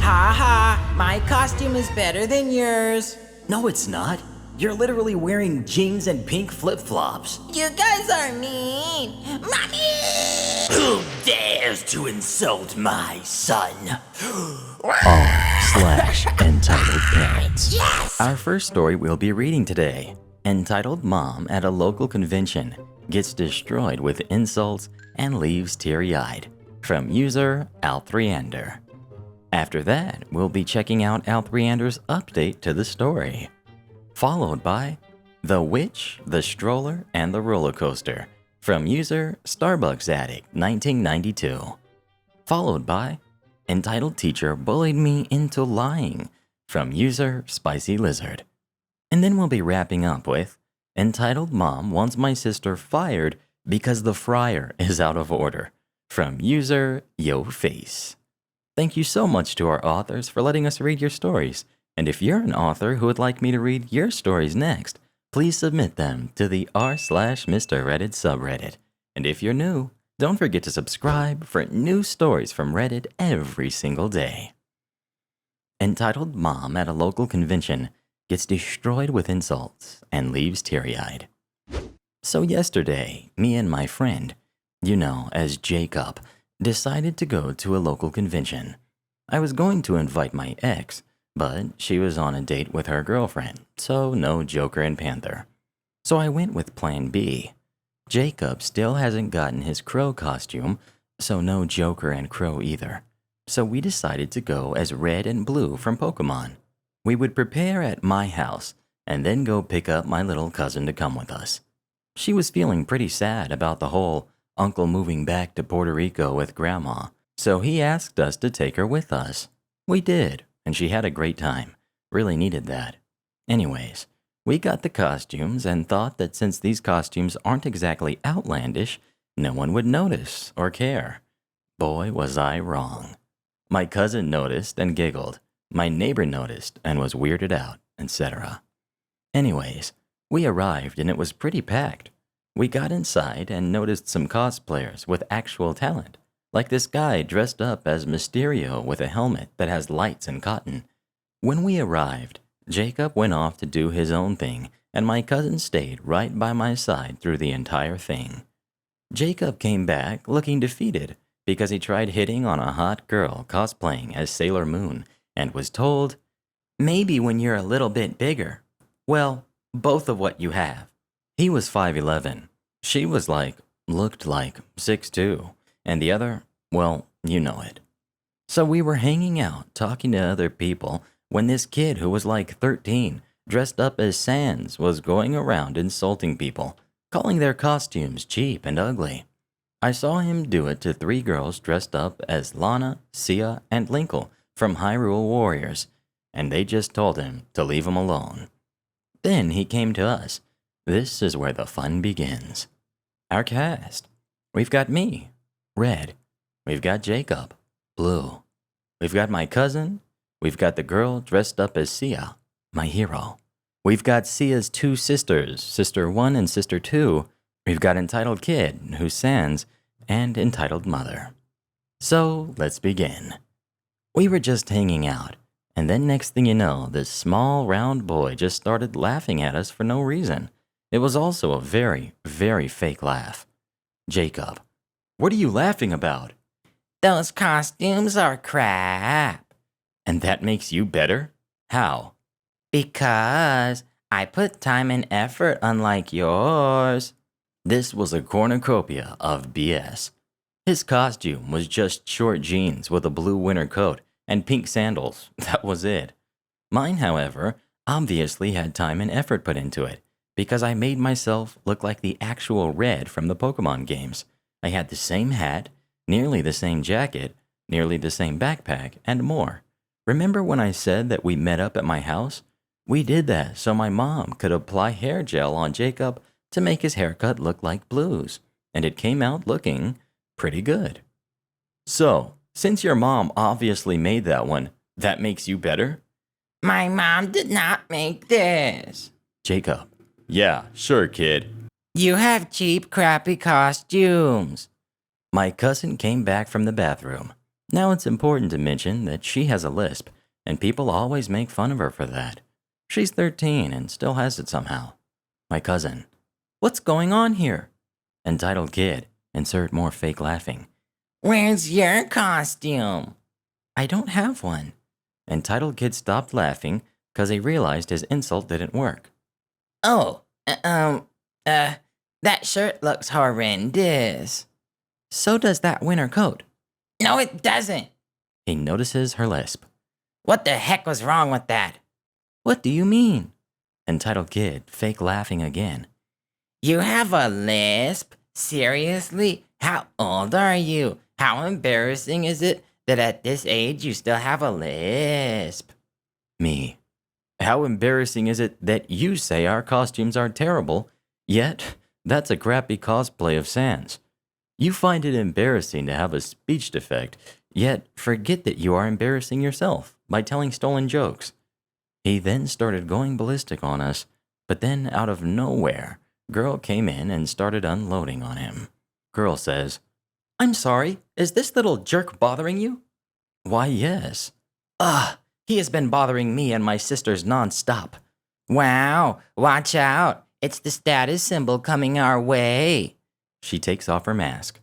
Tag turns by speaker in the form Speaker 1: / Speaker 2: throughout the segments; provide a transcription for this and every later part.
Speaker 1: Ha ha, my costume is better than yours.
Speaker 2: No, it's not. You're literally wearing jeans and pink flip-flops.
Speaker 1: You guys are mean. Mommy!
Speaker 2: Who dares to insult my son?
Speaker 3: r/Entitled Parents.
Speaker 1: Yes!
Speaker 2: Our first story we'll be reading today, entitled Mom at a Local Convention Gets Destroyed with Insults and Leaves Teary-Eyed, from user Althriander. After that, we'll be checking out Althriander's update to the story, followed by The Witch, the Stroller, and the Roller Coaster, from user Starbucks Addict 1992, followed by Entitled Teacher Bullied Me Into Lying, from user Spicy Lizard. And then we'll be wrapping up with Entitled Mom Wants My Sister Fired Because the Fryer is Out of Order, from user Yo Face. Thank you so much to our authors for letting us read your stories. And if you're an author who would like me to read your stories next, please submit them to the r/Mr. Reddit subreddit. And if you're new, don't forget to subscribe for new stories from Reddit every single day. Entitled Mom at a Local Convention Gets Destroyed with Insults and Leaves Teary-Eyed. So yesterday, me and my friend, as Jacob, decided to go to a local convention. I was going to invite my ex, but she was on a date with her girlfriend, so no Joker and Panther. So I went with plan B. Jacob still hasn't gotten his crow costume, so no Joker and Crow either. So we decided to go as Red and Blue from Pokemon. We would prepare at my house and then go pick up my little cousin to come with us. She was feeling pretty sad about the whole uncle moving back to Puerto Rico with grandma, so he asked us to take her with us. We did, and she had a great time. Really needed that. Anyways, we got the costumes and thought that since these costumes aren't exactly outlandish, no one would notice or care. Boy, was I wrong. My cousin noticed and giggled. My neighbor noticed and was weirded out, etc. Anyways, we arrived and it was pretty packed. We got inside and noticed some cosplayers with actual talent, like this guy dressed up as Mysterio with a helmet that has lights and cotton. When we arrived, Jacob went off to do his own thing, and my cousin stayed right by my side through the entire thing. Jacob came back looking defeated because he tried hitting on a hot girl cosplaying as Sailor Moon and was told, "Maybe when you're a little bit bigger." Well, both of what you have. He was 5'11". She was looked like 6'2", and the other, well, you know it. So we were hanging out, talking to other people, when this kid who was like 13, dressed up as Sans, was going around insulting people, calling their costumes cheap and ugly. I saw him do it to 3 girls dressed up as Lana, Sia, and Linkle from Hyrule Warriors, and they just told him to leave him alone. Then he came to us. This is where the fun begins. Our cast. We've got me, Red. We've got Jacob, Blue. We've got my cousin. We've got the girl dressed up as Sia, my hero. We've got Sia's 2 sisters, Sister 1 and Sister 2. We've got Entitled Kid, who's Sans, and Entitled Mother. So let's begin. We were just hanging out, and then next thing you know, this small round boy just started laughing at us for no reason. It was also a very, very fake laugh. Jacob, what are you laughing about?
Speaker 1: Those costumes are crap.
Speaker 2: And that makes you better? How?
Speaker 1: Because I put time and effort unlike yours.
Speaker 2: This was a cornucopia of BS. His costume was just short jeans with a blue winter coat and pink sandals. That was it. Mine, however, obviously had time and effort put into it, because I made myself look like the actual Red from the Pokemon games. I had the same hat, nearly the same jacket, nearly the same backpack, and more. Remember when I said that we met up at my house? We did that so my mom could apply hair gel on Jacob to make his haircut look like Blue's, and it came out looking pretty good. So, since your mom obviously made that one, that makes you better?
Speaker 1: My mom did not make this.
Speaker 2: Jacob, yeah, sure, kid.
Speaker 1: You have cheap, crappy costumes.
Speaker 2: My cousin came back from the bathroom. Now it's important to mention that she has a lisp, and people always make fun of her for that. She's 13 and still has it somehow. My cousin. What's going on here? Entitled kid. Insert more fake laughing.
Speaker 1: Where's your costume?
Speaker 2: I don't have one. Entitled kid stopped laughing because he realized his insult didn't work.
Speaker 1: Oh, that shirt looks horrendous.
Speaker 2: So does that winter coat.
Speaker 1: No, it doesn't.
Speaker 2: He notices her lisp.
Speaker 1: What the heck was wrong with that?
Speaker 2: What do you mean? Entitled kid, fake laughing again.
Speaker 1: You have a lisp? Seriously? How old are you? How embarrassing is it that at this age you still have a lisp?
Speaker 2: Me. How embarrassing is it that you say our costumes are terrible, yet that's a crappy cosplay of Sans? You find it embarrassing to have a speech defect, yet forget that you are embarrassing yourself by telling stolen jokes. He then started going ballistic on us, but then out of nowhere, Girl came in and started unloading on him. Girl says,
Speaker 1: I'm sorry, is this little jerk bothering you?
Speaker 2: Why, yes.
Speaker 1: He has been bothering me and my sisters nonstop. Wow, watch out. It's the status symbol coming our way.
Speaker 2: She takes off her mask.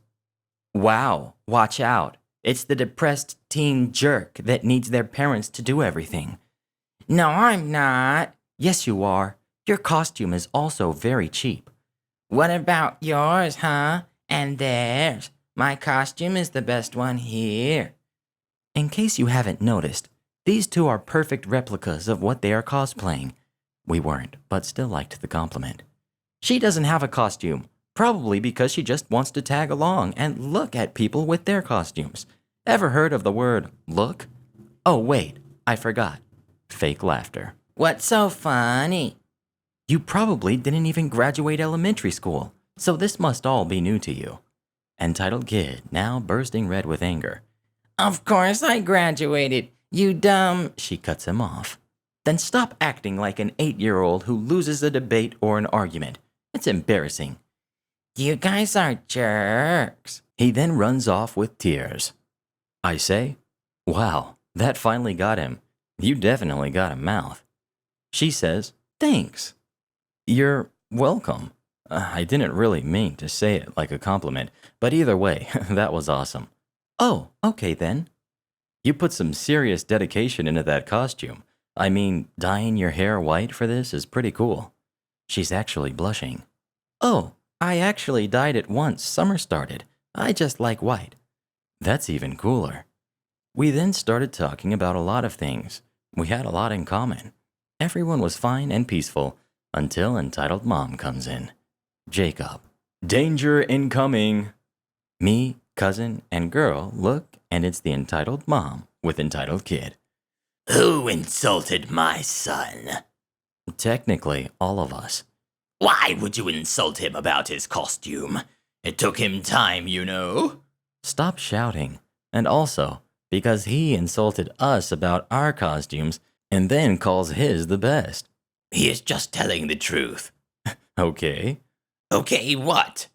Speaker 1: Wow, watch out. It's the depressed teen jerk that needs their parents to do everything. No, I'm not.
Speaker 2: Yes, you are. Your costume is also very cheap.
Speaker 1: What about yours, huh? And theirs. My costume is the best one here.
Speaker 2: In case you haven't noticed, these two are perfect replicas of what they are cosplaying. We weren't, but still liked the compliment. She doesn't have a costume, probably because she just wants to tag along and look at people with their costumes. Ever heard of the word look? Oh, wait, I forgot. Fake laughter.
Speaker 1: What's so funny?
Speaker 2: You probably didn't even graduate elementary school, so this must all be new to you. Entitled kid, now bursting red with anger.
Speaker 1: Of course I graduated, you dumb.
Speaker 2: She cuts him off. Then stop acting like an 8-year-old who loses a debate or an argument. It's embarrassing.
Speaker 1: You guys are jerks.
Speaker 2: He then runs off with tears. I say, wow, that finally got him. You definitely got a mouth. She says, thanks. You're welcome. I didn't really mean to say it like a compliment, but either way, that was awesome. Oh, okay then. You put some serious dedication into that costume. I mean, dyeing your hair white for this is pretty cool. She's actually blushing. Oh, I actually dyed it once summer started. I just like white. That's even cooler. We then started talking about a lot of things. We had a lot in common. Everyone was fine and peaceful until entitled mom comes in. Jacob. Danger incoming. Me, cousin, and girl look, and it's the entitled mom with entitled kid.
Speaker 3: Who insulted my son?
Speaker 2: Technically, all of us.
Speaker 3: Why would you insult him about his costume? It took him time, you know.
Speaker 2: Stop shouting. And also, because he insulted us about our costumes and then calls his the best.
Speaker 3: He is just telling the truth.
Speaker 2: Okay.
Speaker 3: Okay, what?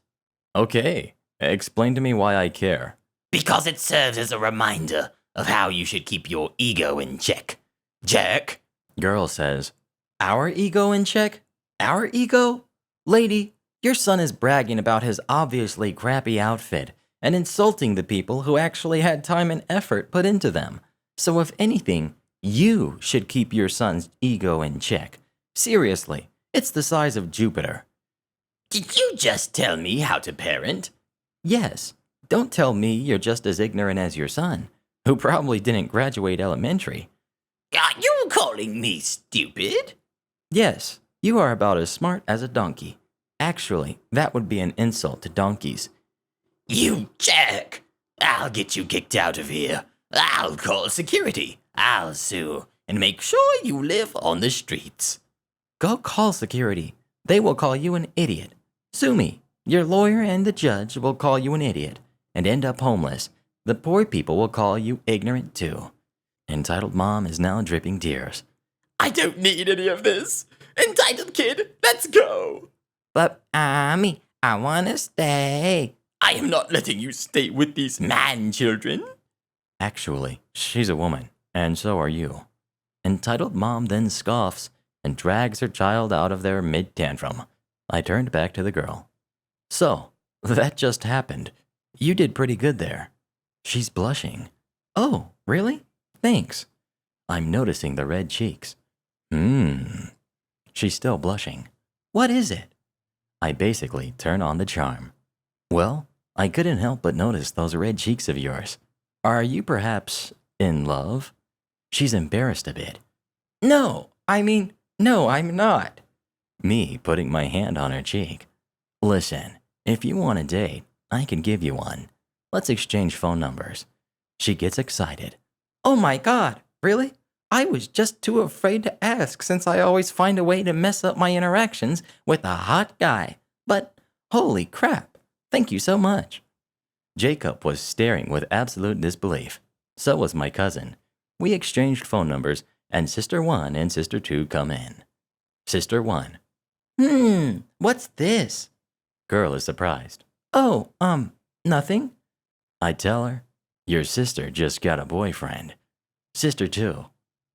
Speaker 2: Okay. Explain to me why I care.
Speaker 3: Because it serves as a reminder of how you should keep your ego in check. Jerk.
Speaker 2: Girl says, our ego in check? Our ego? Lady, your son is bragging about his obviously crappy outfit and insulting the people who actually had time and effort put into them. So if anything, you should keep your son's ego in check. Seriously, it's the size of Jupiter.
Speaker 3: Did you just tell me how to parent?
Speaker 2: Yes, don't tell me you're just as ignorant as your son, who probably didn't graduate elementary.
Speaker 3: Are you calling me stupid?
Speaker 2: Yes, you are about as smart as a donkey. Actually, that would be an insult to donkeys.
Speaker 3: You jerk! I'll get you kicked out of here. I'll call security. I'll sue and make sure you live on the streets.
Speaker 2: Go call security. They will call you an idiot. Sue me. Your lawyer and the judge will call you an idiot and end up homeless. The poor people will call you ignorant too. Entitled mom is now dripping tears.
Speaker 3: I don't need any of this. Entitled kid, let's go.
Speaker 1: But, I want to stay.
Speaker 3: I am not letting you stay with these man children.
Speaker 2: Actually, she's a woman, and so are you. Entitled mom then scoffs and drags her child out of their mid-tantrum. I turned back to the girl. So, that just happened. You did pretty good there. She's blushing. Oh, really? Thanks. I'm noticing the red cheeks. She's still blushing. What is it? I basically turn on the charm. Well, I couldn't help but notice those red cheeks of yours. Are you perhaps in love? She's embarrassed a bit. No, I'm not. Me putting my hand on her cheek. Listen, if you want a date, I can give you one. Let's exchange phone numbers. She gets excited. Oh my God, really? I was just too afraid to ask since I always find a way to mess up my interactions with a hot guy. But holy crap, thank you so much. Jacob was staring with absolute disbelief. So was my cousin. We exchanged phone numbers, and Sister 1 and Sister 2 come in. Sister 1. What's this? Girl is surprised. Oh, nothing. I tell her, your sister just got a boyfriend. Sister 2.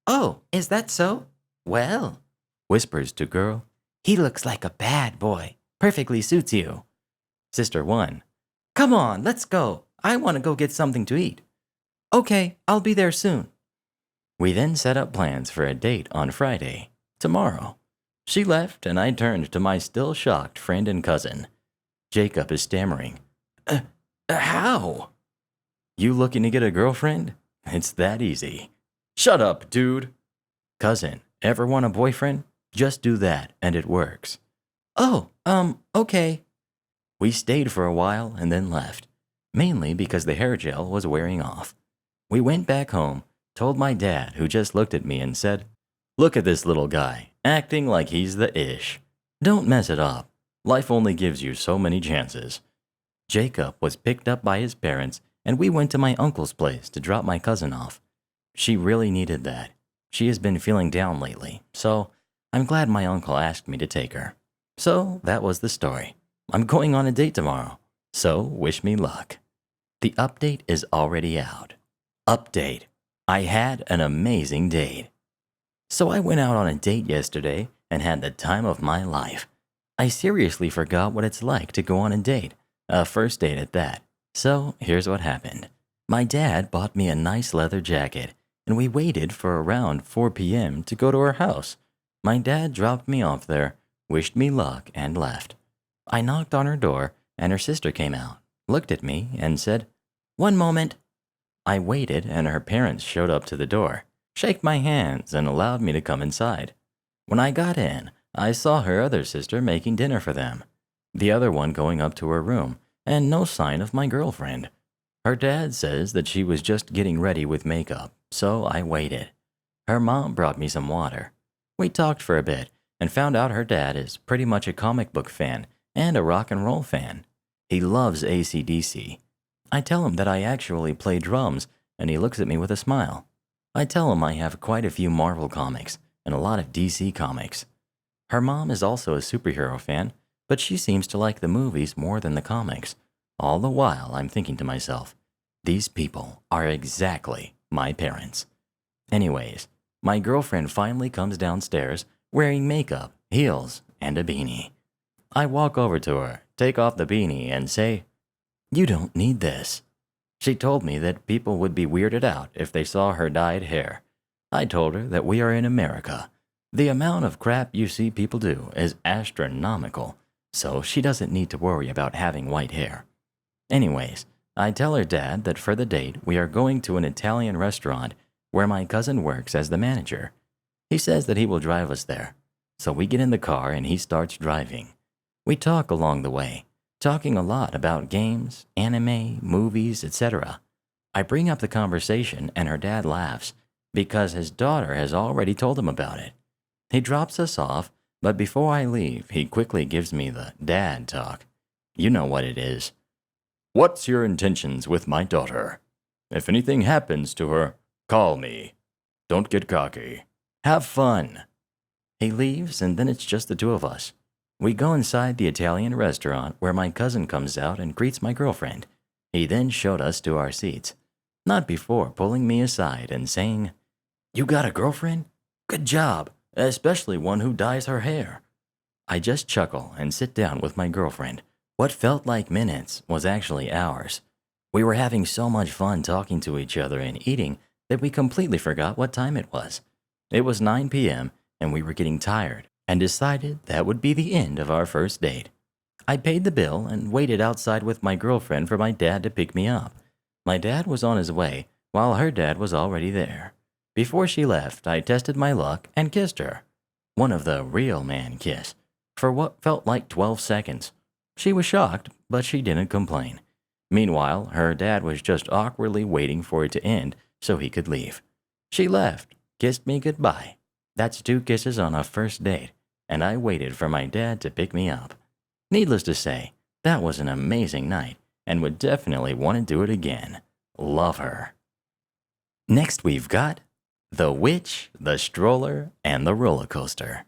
Speaker 2: Oh, is that so? Well, whispers to girl, he looks like a bad boy. Perfectly suits you. Sister 1. Come on, let's go. I want to go get something to eat. Okay, I'll be there soon. We then set up plans for a date on Friday, tomorrow. She left, and I turned to my still shocked friend and cousin. Jacob is stammering. How? You looking to get a girlfriend? It's that easy. Shut up, dude. Cousin, ever want a boyfriend? Just do that, and it works. Oh, okay. We stayed for a while and then left, mainly because the hair gel was wearing off. We went back home, told my dad, who just looked at me and said, look at this little guy, acting like he's the ish. Don't mess it up. Life only gives you so many chances. Jacob was picked up by his parents, and we went to my uncle's place to drop my cousin off. She really needed that. She has been feeling down lately, so I'm glad my uncle asked me to take her. So that was the story. I'm going on a date tomorrow, so wish me luck. The update is already out. Update. I had an amazing date. So I went out on a date yesterday and had the time of my life. I seriously forgot what it's like to go on a date, a first date at that. So here's what happened. My dad bought me a nice leather jacket, and we waited for around 4 p.m. to go to her house. My dad dropped me off there, wished me luck, and left. I knocked on her door, and her sister came out, looked at me, and said, "One moment." I waited, and her parents showed up to the door, shook my hands, and allowed me to come inside. When I got in, I saw her other sister making dinner for them, the other one going up to her room, and no sign of my girlfriend. Her dad says that she was just getting ready with makeup, so I waited. Her mom brought me some water. We talked for a bit and found out her dad is pretty much a comic book fan and a rock and roll fan. He loves AC/DC. I tell him that I actually play drums, and he looks at me with a smile. I tell him I have quite a few Marvel comics and a lot of DC comics. Her mom is also a superhero fan, but she seems to like the movies more than the comics. All the while, I'm thinking to myself, these people are exactly my parents. Anyways, my girlfriend finally comes downstairs wearing makeup, heels, and a beanie. I walk over to her, take off the beanie, and say, "You don't need this." She told me that people would be weirded out if they saw her dyed hair. I told her that we are in America. The amount of crap you see people do is astronomical, so she doesn't need to worry about having white hair. Anyways, I tell her dad that for the date we are going to an Italian restaurant where my cousin works as the manager. He says that he will drive us there. So we get in the car and he starts driving. We talk along the way, talking a lot about games, anime, movies, etc. I bring up the conversation and her dad laughs because his daughter has already told him about it. He drops us off, but before I leave, he quickly gives me the dad talk. You know what it is. What's your intentions with my daughter? If anything happens to her, call me. Don't get cocky. Have fun. He leaves, and then it's just the two of us. We go inside the Italian restaurant where my cousin comes out and greets my girlfriend. He then showed us to our seats. not before pulling me aside and saying, "You got a girlfriend? Good job, especially one who dyes her hair." I just chuckle and sit down with my girlfriend. What felt like minutes was actually hours. We were having so much fun talking to each other and eating that we completely forgot what time it was. It was 9 p.m. and we were getting tired and decided that would be the end of our first date. I paid the bill and waited outside with my girlfriend for my dad to pick me up. My dad was on his way while her dad was already there. Before she left, I tested my luck and kissed her. One of the real man kiss, for what felt like 12 seconds. She was shocked, but she didn't complain. Meanwhile, her dad was just awkwardly waiting for it to end so he could leave. She left, kissed me goodbye. That's 2 kisses on a first date, and I waited for my dad to pick me up. Needless to say, that was an amazing night, and would definitely want to do it again. Love her. Next we've got The Witch, the Stroller, and the Roller Coaster.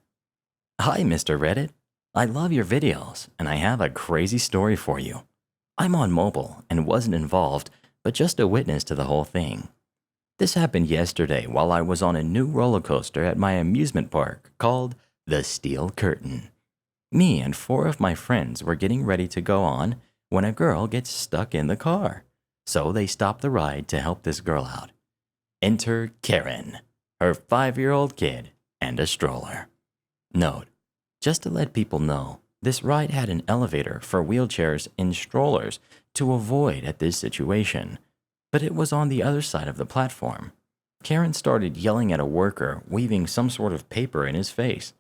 Speaker 2: Hi, Mr. Reddit. I love your videos, and I have a crazy story for you. I'm on mobile and wasn't involved, but just a witness to the whole thing. This happened yesterday while I was on a new roller coaster at my amusement park called the Steel Curtain. Me and 4 of my friends were getting ready to go on when a girl gets stuck in the car, so they stop the ride to help this girl out. Enter Karen, her 5-year-old kid, and a stroller. Note, just to let people know, this ride had an elevator for wheelchairs and strollers to avoid at this situation, but it was on the other side of the platform. Karen started yelling at a worker weaving some sort of paper in his face.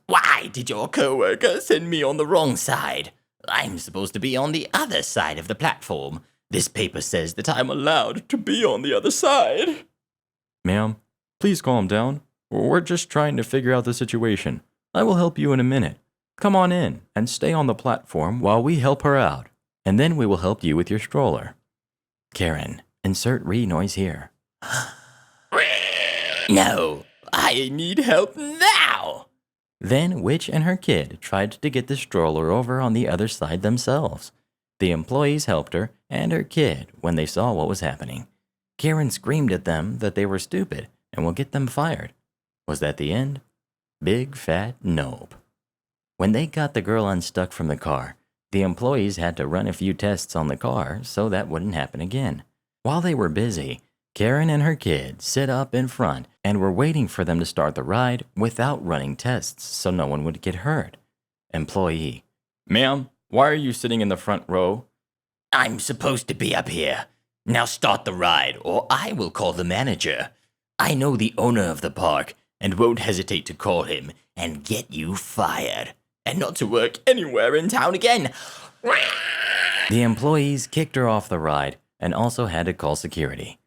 Speaker 3: Why did your coworker send me on the wrong side? I'm supposed to be on the other side of the platform. This paper says that I'm allowed to be on the other side.
Speaker 2: Ma'am, please calm down. We're just trying to figure out the situation. I will help you in a minute. Come on in and stay on the platform while we help her out, and then we will help you with your stroller. Karen, insert noise here.
Speaker 3: No, I need help now.
Speaker 2: Then Witch and her kid tried to get the stroller over on the other side themselves. The employees helped her and her kid when they saw what was happening. Karen screamed at them that they were stupid and will get them fired. Was that the end? Big fat nope. When they got the girl unstuck from the car, the employees had to run a few tests on the car so that wouldn't happen again. While they were busy, Karen and her kid sit up in front and were waiting for them to start the ride without running tests so no one would get hurt. Employee: Ma'am, why are you sitting in the front row?
Speaker 3: I'm supposed to be up here. Now start the ride, or I will call the manager. I know the owner of the park and won't hesitate to call him and get you fired, and not to work anywhere in town again.
Speaker 2: The employees kicked her off the ride and also had to call security.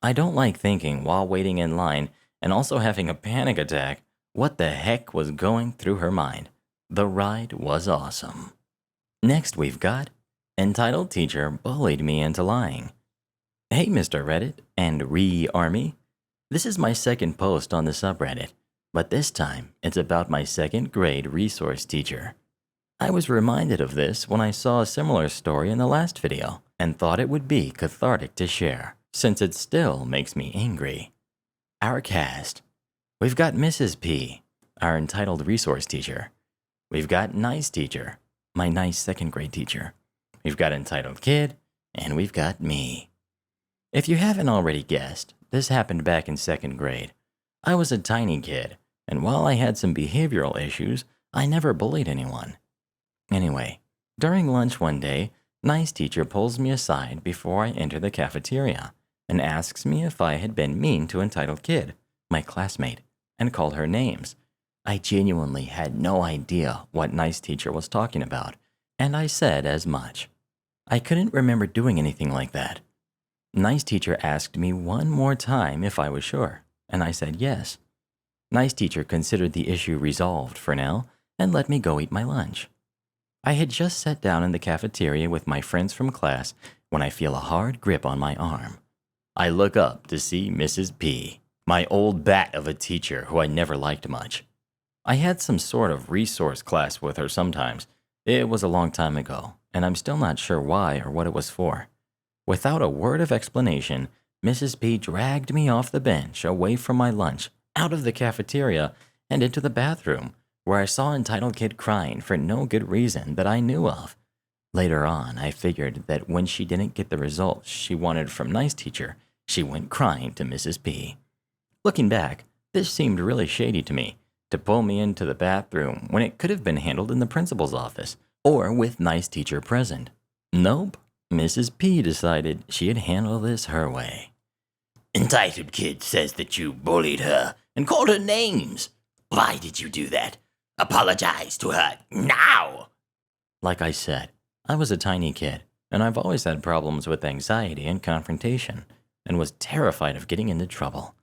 Speaker 2: I don't like thinking while waiting in line and also having a panic attack what the heck was going through her mind. The ride was awesome. Next we've got Entitled Teacher Bullied Me Into Lying. Hey, Mr. Reddit and Re-Army. This is my second post on the subreddit, but this time it's about my 2nd grade resource teacher. I was reminded of this when I saw a similar story in the last video and thought it would be cathartic to share, since it still makes me angry. Our cast. We've got Mrs. P, our entitled resource teacher. We've got Nice Teacher, my nice 2nd grade teacher. We've got Entitled Kid, and we've got me. If you haven't already guessed, this happened back in 2nd grade. I was a tiny kid, and while I had some behavioral issues, I never bullied anyone. Anyway, during lunch one day, Nice Teacher pulls me aside before I enter the cafeteria and asks me if I had been mean to Entitled Kid, my classmate, and called her names. I genuinely had no idea what Nice Teacher was talking about, and I said as much. I couldn't remember doing anything like that. Nice Teacher asked me one more time if I was sure, and I said yes. Nice Teacher considered the issue resolved for now and let me go eat my lunch. I had just sat down in the cafeteria with my friends from class when I feel a hard grip on my arm. I look up to see Mrs. P, my old bat of a teacher who I never liked much. I had some sort of resource class with her sometimes. It was a long time ago, and I'm still not sure why or what it was for. Without a word of explanation, Mrs. P dragged me off the bench, away from my lunch, out of the cafeteria, and into the bathroom, where I saw Entitled Kid crying for no good reason that I knew of. Later on, I figured that when she didn't get the results she wanted from Nice Teacher, she went crying to Mrs. P. Looking back, this seemed really shady to me, to pull me into the bathroom when it could have been handled in the principal's office, or with Nice Teacher present. Nope, Mrs. P decided she'd handle this her way.
Speaker 3: Entitled Kid says that you bullied her and called her names. Why did you do that? Apologize to her now.
Speaker 2: Like I said, I was a tiny kid, and I've always had problems with anxiety and confrontation, and was terrified of getting into trouble.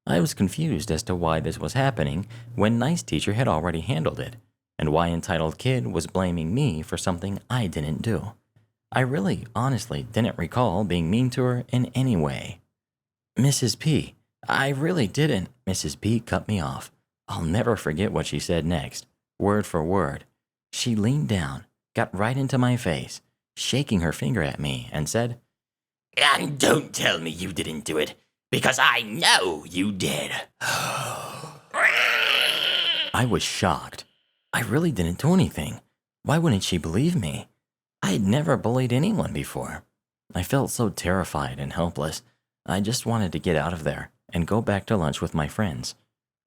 Speaker 2: I was confused as to why this was happening when Nice Teacher had already handled it, and why Entitled Kid was blaming me for something I didn't do. I really, honestly didn't recall being mean to her in any way. Mrs. P, I really didn't. Mrs. P cut me off. I'll never forget what she said next, word for word. She leaned down, got right into my face, shaking her finger at me, and said,
Speaker 3: And don't tell me you didn't do it, because I know you did.
Speaker 2: I was shocked. I really didn't do anything. Why wouldn't she believe me? I had never bullied anyone before. I felt so terrified and helpless. I just wanted to get out of there and go back to lunch with my friends.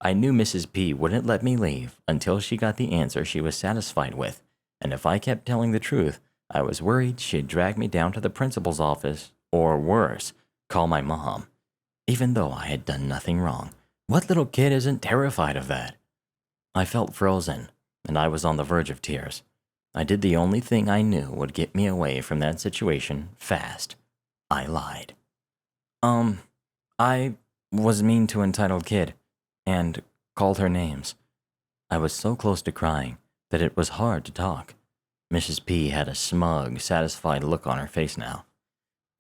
Speaker 2: I knew Mrs. P wouldn't let me leave until she got the answer she was satisfied with, and if I kept telling the truth, I was worried she'd drag me down to the principal's office, or worse, call my mom. Even though I had done nothing wrong, what little kid isn't terrified of that? I felt frozen, and I was on the verge of tears. I did the only thing I knew would get me away from that situation fast. I lied. I was mean to Entitled Kid, and called her names. I was so close to crying that it was hard to talk. Mrs. P had a smug, satisfied look on her face now.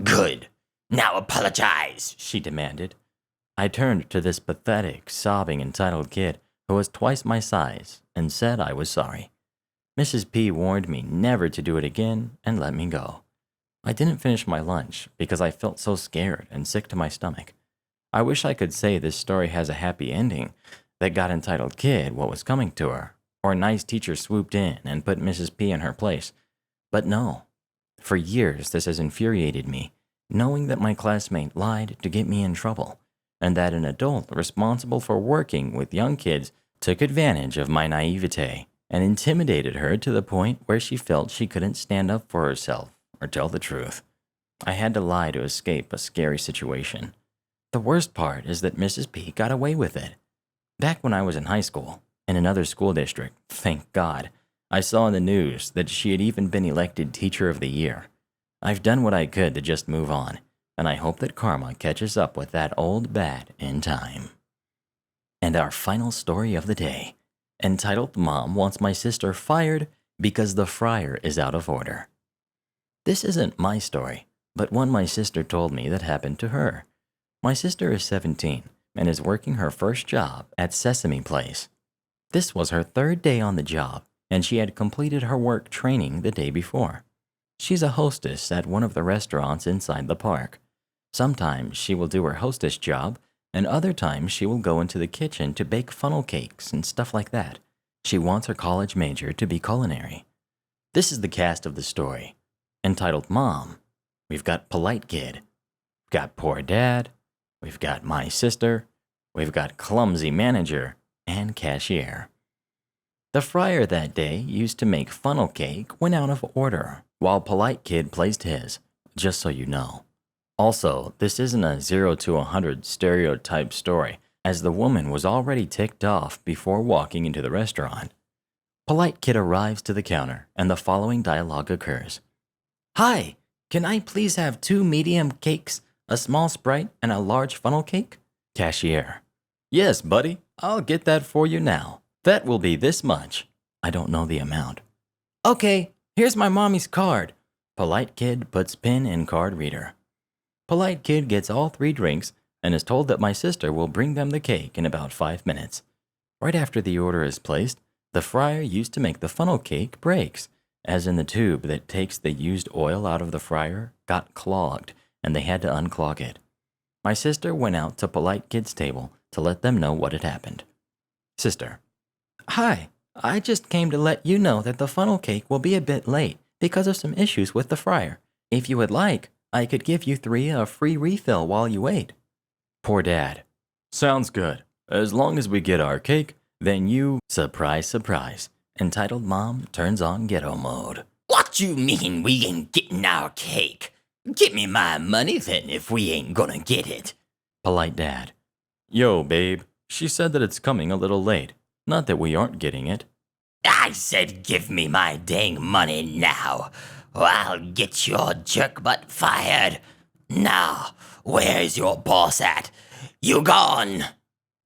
Speaker 3: Good. Now apologize,
Speaker 2: she demanded. I turned to this pathetic, sobbing Entitled Kid who was twice my size and said I was sorry. Mrs. P warned me never to do it again and let me go. I didn't finish my lunch because I felt so scared and sick to my stomach. I wish I could say this story has a happy ending that got Entitled Kid what was coming to her, or Nice Teacher swooped in and put Mrs. P in her place. But no. For years this has infuriated me, knowing that my classmate lied to get me in trouble, and that an adult responsible for working with young kids took advantage of my naivete and intimidated her to the point where she felt she couldn't stand up for herself or tell the truth. I had to lie to escape a scary situation. The worst part is that Mrs. P got away with it. Back when I was in high school, in another school district, thank God, I saw in the news that she had even been elected Teacher of the Year. I've done what I could to just move on, and I hope that karma catches up with that old bat in time. And our final story of the day, entitled Mom Wants My Sister Fired Because the Fryer is Out of Order. This isn't my story, but one my sister told me that happened to her. My sister is 17 and is working her first job at Sesame Place. This was her third day on the job, and she had completed her work training the day before. She's a hostess at one of the restaurants inside the park. Sometimes she will do her hostess job, and other times she will go into the kitchen to bake funnel cakes and stuff like that. She wants her college major to be culinary. This is the cast of the story. Entitled Mom, we've got Polite Kid, we've got Poor Dad, we've got My Sister, we've got Clumsy Manager, and Cashier. The fryer that day used to make funnel cake went out of order, while Polite Kid placed his, just so you know. Also, this isn't a 0 to 100 stereotype story, as the woman was already ticked off before walking into the restaurant. Polite Kid arrives to the counter, and the following dialogue occurs. Hi, can I please have 2 medium cakes, a small Sprite, and a large funnel cake? Cashier. Yes, buddy, I'll get that for you now. That will be this much. I don't know the amount. Okay, here's my mommy's card. Polite Kid puts pin in card reader. Polite Kid gets all 3 drinks and is told that my sister will bring them the cake in about 5 minutes. Right after the order is placed, the fryer used to make the funnel cake breaks, as in the tube that takes the used oil out of the fryer got clogged and they had to unclog it. My sister went out to polite kids' table to let them know what had happened. Sister: Hi, I just came to let you know that the funnel cake will be a bit late because of some issues with the fryer. If you would like, I could give you 3 a free refill while you wait. Poor Dad: Sounds good. As long as we get our cake, then you... Surprise, surprise. Entitled Mom turns on ghetto mode.
Speaker 3: What you mean we ain't getting our cake? Give me my money then if we ain't gonna get it.
Speaker 2: Polite Dad: Yo, babe, she said that it's coming a little late. Not that we aren't getting it.
Speaker 3: I said give me my dang money now, or I'll get your jerk butt fired. Now, where's your boss at? You gone?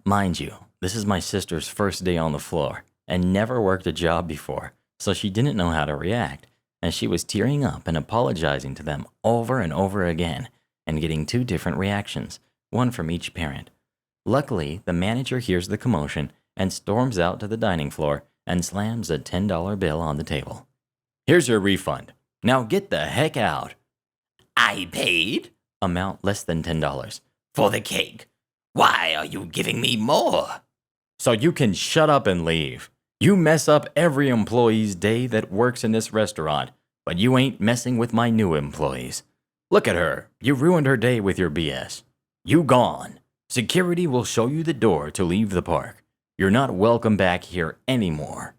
Speaker 2: Mind you, this is my sister's first day on the floor and never worked a job before, so she didn't know how to react, and she was tearing up and apologizing to them over and over again and getting 2 different reactions, one from each parent. Luckily, the manager hears the commotion and storms out to the dining floor and slams a $10 bill on the table. Here's your refund. Now get the heck out.
Speaker 3: I paid?
Speaker 2: Amount less than $10.
Speaker 3: For the cake. Why are you giving me more?
Speaker 2: So you can shut up and leave. You mess up every employee's day that works in this restaurant, but you ain't messing with my new employees. Look at her. You ruined her day with your BS. You gone. Security will show you the door to leave the park. You're not welcome back here anymore.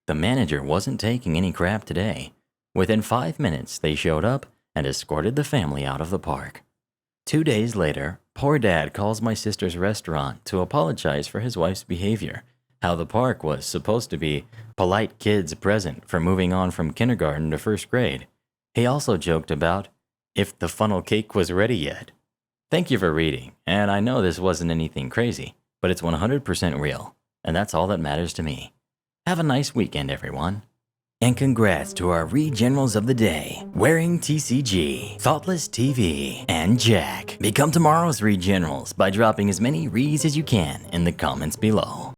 Speaker 2: The manager wasn't taking any crap today. Within 5 minutes, they showed up and escorted the family out of the park. 2 days later, poor Dad calls my sister's restaurant to apologize for his wife's behavior, how the park was supposed to be polite kids present for moving on from kindergarten to 1st grade. He also joked about if the funnel cake was ready yet. Thank you for reading, and I know this wasn't anything crazy, but it's 100% real, and that's all that matters to me. Have a nice weekend, everyone. And congrats to our Read Generals of the day, Wearing TCG, Thoughtless TV, and Jack. Become tomorrow's Read Generals by dropping as many reads as you can in the comments below.